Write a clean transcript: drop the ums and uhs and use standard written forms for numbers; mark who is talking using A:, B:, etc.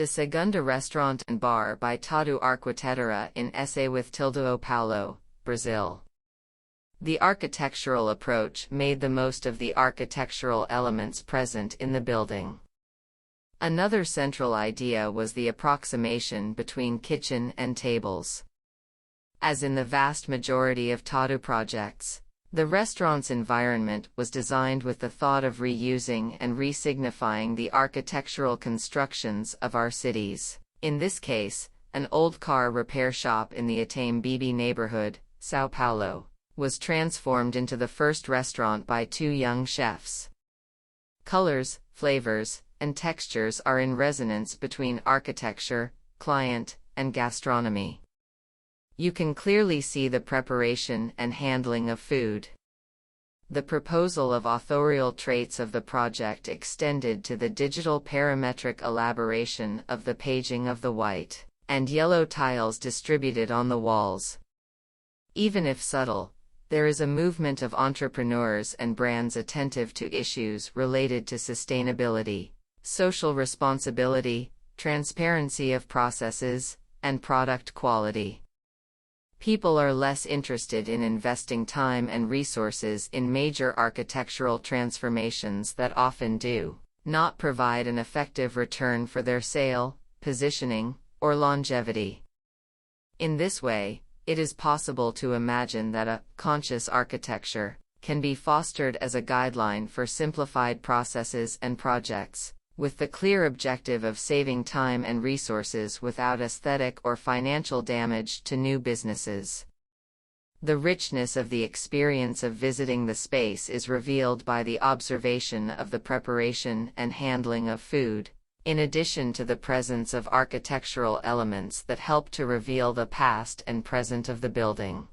A: De Segunda Restaurant and Bar by Tadu Arquitetura in Essay with São Paulo, Brazil. The architectural approach made the most of the architectural elements present in the building. Another central idea was the approximation between kitchen and tables. As in the vast majority of Tadu projects, the restaurant's environment was designed with the thought of reusing and re-signifying the architectural constructions of our cities. In this case, an old car repair shop in the Itaim Bibi neighborhood, São Paulo, was transformed into the first restaurant by two young chefs. Colors, flavors, and textures are in resonance between architecture, client, and gastronomy. You can clearly see the preparation and handling of food. The proposal of authorial traits of the project extended to the digital parametric elaboration of the paging of the white and yellow tiles distributed on the walls. Even if subtle, there is a movement of entrepreneurs and brands attentive to issues related to sustainability, social responsibility, transparency of processes, and product quality. People are less interested in investing time and resources in major architectural transformations that often do not provide an effective return for their sale, positioning, or longevity. In this way, it is possible to imagine that a conscious architecture can be fostered as a guideline for simplified processes and projects, with the clear objective of saving time and resources without aesthetic or financial damage to new businesses. The richness of the experience of visiting the space is revealed by the observation of the preparation and handling of food, in addition to the presence of architectural elements that help to reveal the past and present of the building.